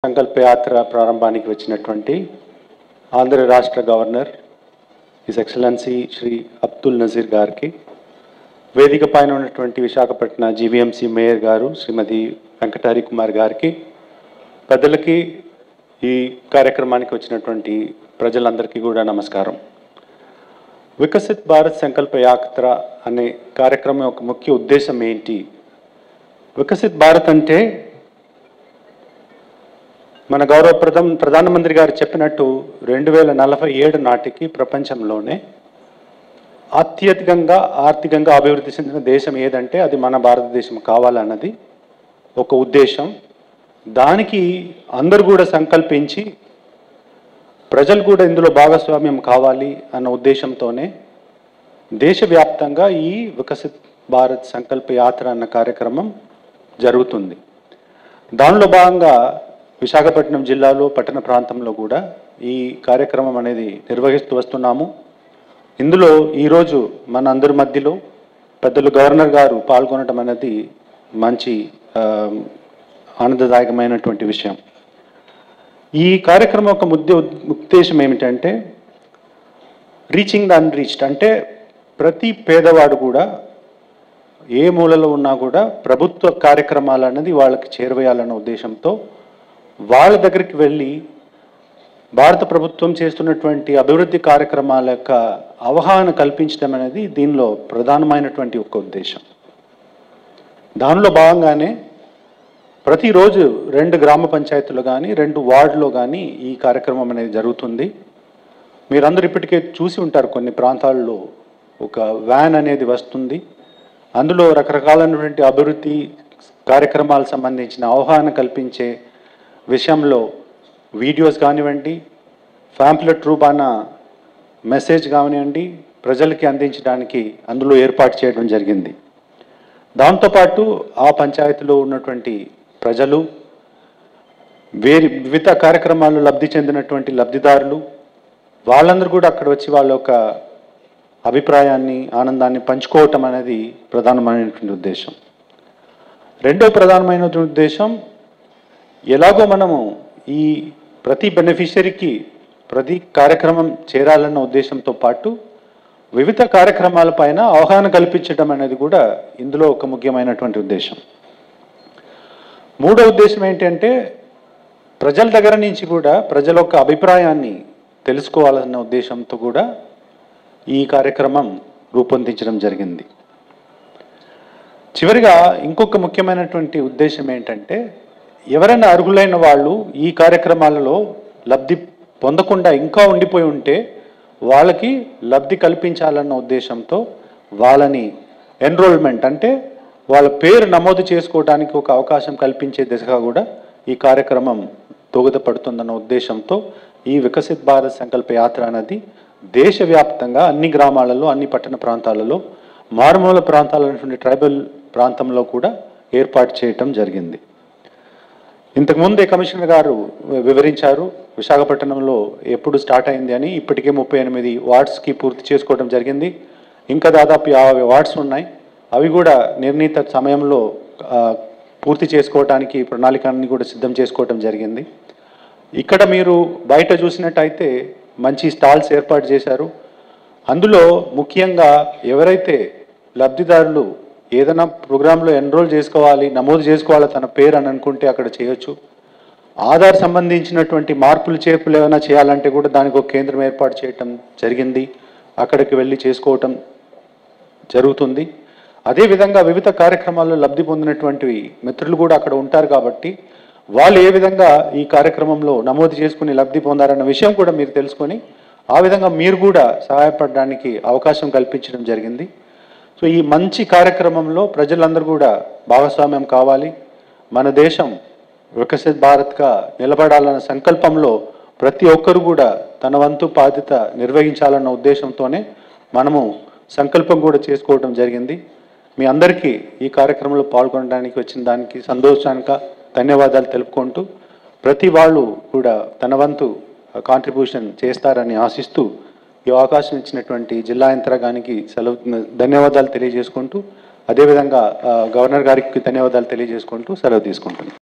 సంకల్ప యాత్ర ప్రారంభానికి వచ్చినటువంటి ఆంధ్ర రాష్ట్ర governor his excellency Shri Abdul Nazeer గారికి, వేదిక పైన ఉన్నటువంటి విశాఖపట్నం జీవీఎంసీ మేయర్ గారు శ్రీమతి వెంకటారి కుమార్ గారికి, పెద్దలకి, ఈ కార్యక్రమానికి వచ్చినటువంటి ప్రజలందరికీ కూడా నమస్కారం. వికసిత్ భారత్ సంకల్ప యాత్ర అనే కార్యక్రమం యొక్క ముఖ్య ఉద్దేశం ఏంటి? వికసిత్ భారత్ అంటే మన గౌరవ ప్రధానమంత్రి గారు చెప్పినట్టు 2047 నాటికి ప్రపంచంలోనే అత్యధికంగా ఆర్థికంగా అభివృద్ధి చెందిన దేశం ఏదంటే అది మన భారతదేశం కావాలన్నది ఒక ఉద్దేశం. దానికి అందరూ కూడా సంకల్పించి ప్రజలు కూడా ఇందులో భాగస్వామ్యం కావాలి అన్న ఉద్దేశంతోనే దేశవ్యాప్తంగా ఈ వికసిత్ భారత్ సంకల్ప యాత్ర అన్న కార్యక్రమం జరుగుతుంది. దానిలో భాగంగా విశాఖపట్నం జిల్లాలో పట్టణ ప్రాంతంలో కూడా ఈ కార్యక్రమం అనేది నిర్వహిస్తూ వస్తున్నాము. ఇందులో ఈరోజు మన అందరి మధ్యలో పెద్దలు గవర్నర్ గారు పాల్గొనడం అనేది మంచి ఆనందదాయకమైనటువంటి విషయం. ఈ కార్యక్రమం యొక్క ఉద్దేశం ఏమిటంటే రీచింగ్ ద అన్రీచ్డ్, అంటే ప్రతి పేదవాడు కూడా ఏ మూలలో ఉన్నా కూడా ప్రభుత్వ కార్యక్రమాలు అనేది వాళ్ళకి చేరవేయాలన్న ఉద్దేశంతో వాళ్ళ దగ్గరికి వెళ్ళి భారత ప్రభుత్వం చేస్తున్నటువంటి అభివృద్ధి కార్యక్రమాల యొక్క అవగాహన కల్పించడం అనేది దీనిలో ప్రధానమైనటువంటి ఒక ఉద్దేశం. దానిలో భాగంగానే ప్రతిరోజు 2 గ్రామ పంచాయతీలు కానీ 2 వార్డులో కానీ ఈ కార్యక్రమం అనేది జరుగుతుంది. మీరందరూ ఇప్పటికే చూసి ఉంటారు, కొన్ని ప్రాంతాల్లో ఒక వ్యాన్ అనేది వస్తుంది. అందులో రకరకాలైనటువంటి అభివృద్ధి కార్యక్రమాలకు సంబంధించిన అవగాహన కల్పించే విషయంలో వీడియోస్ కానివ్వండి, ఫ్యాంప్లెట్ రూపాన మెసేజ్ కానివ్వండి, ప్రజలకి అందించడానికి అందులో ఏర్పాటు చేయడం జరిగింది. దాంతోపాటు ఆ పంచాయతీలో ఉన్నటువంటి ప్రజలు, వివిధ కార్యక్రమాల్లో లబ్ధి చెందినటువంటి లబ్ధిదారులు, వాళ్ళందరూ కూడా అక్కడ వచ్చి వాళ్ళ యొక్క అభిప్రాయాన్ని, ఆనందాన్ని పంచుకోవటం అనేది ప్రధానమైనటువంటి ఉద్దేశం. రెండో ప్రధానమైనటువంటి ఉద్దేశం, ఎలాగో మనము ఈ ప్రతి బెనిఫిషరీకి ప్రతి కార్యక్రమం చేరాలన్న ఉద్దేశంతో పాటు వివిధ కార్యక్రమాలపైన అవగాహన కల్పించడం అనేది కూడా ఇందులో ఒక ముఖ్యమైనటువంటి ఉద్దేశం. మూడో ఉద్దేశం ఏంటంటే ప్రజల దగ్గర నుంచి కూడా ప్రజల యొక్క అభిప్రాయాన్ని తెలుసుకోవాలన్న ఉద్దేశంతో కూడా ఈ కార్యక్రమం రూపొందించడం జరిగింది. చివరిగా ఇంకొక ముఖ్యమైనటువంటి ఉద్దేశం ఏంటంటే ఎవరైనా అర్హులైన వాళ్ళు ఈ కార్యక్రమాలలో లబ్ధి పొందకుండా ఇంకా ఉండిపోయి ఉంటే వాళ్ళకి లబ్ధి కల్పించాలన్న ఉద్దేశంతో వాళ్ళని ఎన్రోల్మెంట్, అంటే వాళ్ళ పేరు నమోదు చేసుకోవడానికి ఒక అవకాశం కల్పించే దిశగా కూడా ఈ కార్యక్రమం దోహదపడుతుందన్న ఉద్దేశంతో ఈ వికసిత్ భారత్ సంకల్ప యాత్ర అనేది దేశవ్యాప్తంగా అన్ని గ్రామాలలో, అన్ని పట్టణ ప్రాంతాలలో, మారుమూల ప్రాంతాలైనటువంటి ట్రైబల్ ప్రాంతంలో కూడా ఏర్పాటు చేయటం జరిగింది. ఇంతకుముందే కమిషనర్ గారు వివరించారు విశాఖపట్నంలో ఎప్పుడు స్టార్ట్ అయింది అని. ఇప్పటికే 38 వార్డ్స్కి పూర్తి చేసుకోవడం జరిగింది. ఇంకా దాదాపు 50 వార్డ్స్ ఉన్నాయి. అవి కూడా నిర్ణీత సమయంలో పూర్తి చేసుకోవడానికి ప్రణాళికని కూడా సిద్ధం చేసుకోవడం జరిగింది. ఇక్కడ మీరు బయట చూసినట్టయితే మంచి స్టాల్స్ ఏర్పాటు చేశారు. అందులో ముఖ్యంగా ఎవరైతే లబ్ధిదారులు ఏదైనా ప్రోగ్రాంలో ఎన్రోల్ చేసుకోవాలి, నమోదు చేసుకోవాలి తన పేరు అని అనుకుంటే అక్కడ చేయొచ్చు. ఆధార్ సంబంధించినటువంటి మార్పులు చేర్పులు ఏమైనా చేయాలంటే కూడా దానికి ఒక కేంద్రం ఏర్పాటు చేయటం జరిగింది. అక్కడికి వెళ్ళి చేసుకోవటం జరుగుతుంది. అదేవిధంగా వివిధ కార్యక్రమాల్లో లబ్ధి పొందినటువంటి మిత్రులు కూడా అక్కడ ఉంటారు కాబట్టి వాళ్ళు ఏ విధంగా ఈ కార్యక్రమంలో నమోదు చేసుకుని లబ్ధి పొందారన్న విషయం కూడా మీరు తెలుసుకొని ఆ విధంగా మీరు కూడా సహాయపడడానికి అవకాశం కల్పించడం జరిగింది. సో ఈ మంచి కార్యక్రమంలో ప్రజలందరూ కూడా భాగస్వామ్యం కావాలి. మన దేశం వికసిత్ భారత్గా నిలబడాలన్న సంకల్పంలో ప్రతి ఒక్కరు కూడా తన వంతు బాధ్యత నిర్వహించాలన్న ఉద్దేశంతోనే మనము సంకల్పం కూడా చేసుకోవడం జరిగింది. మీ అందరికీ ఈ కార్యక్రమంలో పాల్గొనడానికి వచ్చిన దానికి సంతోషానికి ధన్యవాదాలు తెలుపుకుంటూ ప్రతి వాళ్ళు కూడా తన వంతు కాంట్రిబ్యూషన్ చేస్తారని ఆశిస్తూ ఈ అవకాశం ఇచ్చినటువంటి జిల్లా యంత్రాంగానికి ధన్యవాదాలు తెలియజేసుకుంటూ, అదేవిధంగా గవర్నర్ గారికి ధన్యవాదాలు తెలియజేసుకుంటూ సెలవు తీసుకుంటున్నాను.